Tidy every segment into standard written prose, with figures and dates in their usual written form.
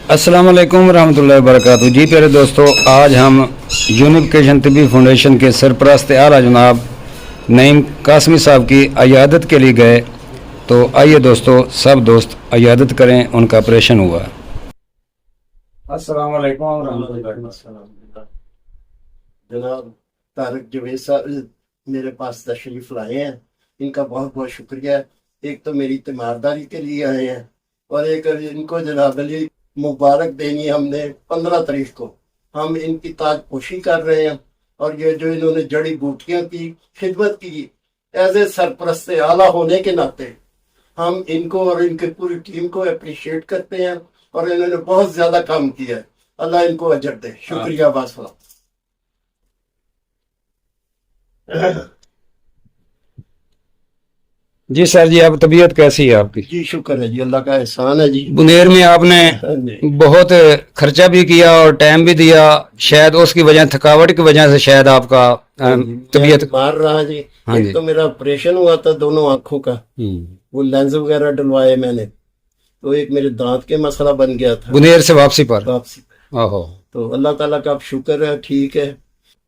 अस्सलाम वालेकुम रहमतुल्लाहि वबरकातुहू। जी प्यारे दोस्तों, आज हम यूनिफिकेशन तिब्बी फाउंडेशन के सरपरस्त आला जनाब नईम कासमी साहब की अयादत के लिए गए। तो आइए दोस्तों, सब दोस्त अयादत करें, उनका ऑपरेशन हुआ। अस्सलाम वालेकुम रहमतुल्लाहि। जनाब तारक जवेद साहब मेरे पास तशरीफ लाए हैं, इनका बहुत बहुत शुक्रिया। एक तो मेरी तीमारदारी के लिए आए हैं और एक इनको जनाब अली मुबारक देनी है। हमने 15 तारीख को हम इनकी ताजपोशी कर रहे हैं और ये जो इन्होंने जड़ी बूटियों की खिदमत की एज ए सरपरस्त आला होने के नाते हम इनको और इनकी पूरी टीम को अप्रिशिएट करते हैं और इन्होंने बहुत ज्यादा काम किया है। अल्लाह इनको अजर दे। शुक्रिया बासला। जी सर जी, अब तबीयत कैसी है आपकी? जी शुक्र है जी, अल्लाह का एहसान है जी। बुनेर में आपने बहुत खर्चा भी किया और टाइम भी दिया, शायद उसकी वजह थकावट की वजह से शायद आपका तबीयत मार रहा जी। हाँ एक जी। तो मेरा ऑपरेशन हुआ था दोनों आंखों का, वो लेंस वगैरह डलवाए मैंने, तो एक मेरे दांत के मसला बन गया था बुनेर से वापसी पर। वापसी पे। ओहो। तो अल्लाह ताला का अब शुक्र है, ठीक है।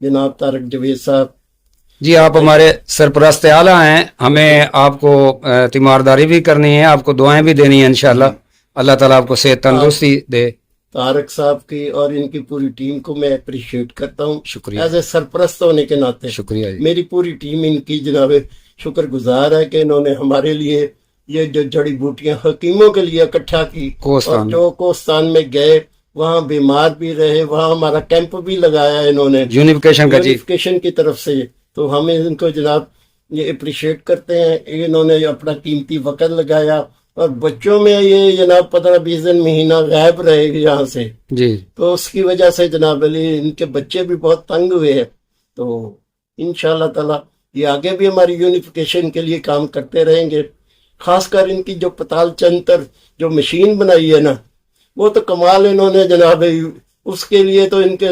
जनाब तारक जवेद साहब जी, आप हमारे सरपरस्त आला हैं, हमें आपको तीमारदारी भी करनी है, आपको दुआएं भी देनी है इंशाल्लाह। अल्लाह ताला आपको सेहत तंदुरुस्ती दे। तारक साहब की और इनकी पूरी टीम को मैं अप्रिशिएट करता हूँ शुक्रिया। एज ए सरपरस्त होने के नाते। शुक्रिया जी। मेरी पूरी टीम इनकी जनाब शुक्रगुजार है कि इन्होंने हमारे लिए ये जो जड़ी बूटियां हकीमों के लिए इकट्ठा की कोस्तान और जो कोस्तान में गए वहाँ बीमार भी रहे, वहाँ हमारा कैंप भी लगाया इन्होंने यूनिफिकेशन का जी। यूनिफिकेशन की तरफ से। तो हम इनको जनाब ये अप्रिशिएट करते हैं। इन्होंने अपना कीमती वक्त लगाया और बच्चों में ये जनाब 15-20 दिन महीना गायब रहे यहाँ से, जी। तो उसकी वजह से जनाब अली इनके बच्चे भी बहुत तंग हुए हैं। तो इंशाल्लाह ताला ये आगे भी हमारी यूनिफिकेशन के लिए काम करते रहेंगे। खासकर इनकी जो पताल चंतर जो मशीन बनाई है ना, वो तो कमाल इन्होंने जनाब। उसके लिए तो इनके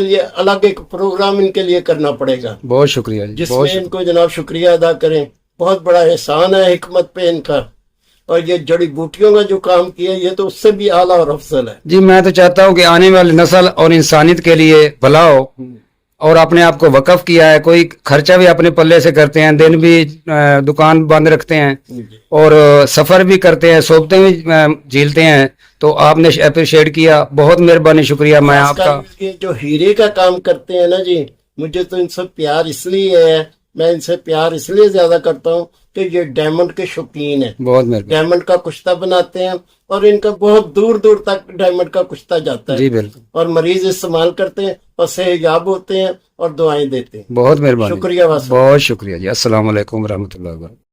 लिए अलग एक प्रोग्राम इनके लिए करना पड़ेगा। बहुत शुक्रिया जी। जिसमें इनको जनाब शुक्रिया अदा करें। बहुत बड़ा एहसान है हिकमत पे इनका। और ये जड़ी बूटियों का जो काम किया ये तो उससे भी आला और अफजल है जी। मैं तो चाहता हूँ कि आने वाली नस्ल और इंसानियत के लिए भला हो, और अपने आप को वक्फ किया है। कोई खर्चा भी अपने पल्ले से करते हैं, दिन भी दुकान बंद रखते हैं और सफर भी करते हैं, सोबतें भी झीलते हैं। तो आपने अप्रिशिएट किया, बहुत मेहरबानी, शुक्रिया। मैं आपका ये जो हीरे का काम करते हैं ना जी, मुझे तो इनसे प्यार इसलिए है, मैं इनसे प्यार इसलिए ज्यादा करता हूँ कि ये डायमंड के शौकीन है। बहुत मेहरबानी डायमंड का कुश्ता बनाते हैं और इनका बहुत दूर दूर तक डायमंड का कुश्ता जाता है जी। बिल्कुल। और मरीज इस्तेमाल करते हैं और सेहयाब होते हैं और दुआएं देते हैं। बहुत मेहरबानी, शुक्रिया वास्ते। बहुत शुक्रिया जी। अस्सलाम वालेकुम रहमतुल्लाहि व बरकातहू।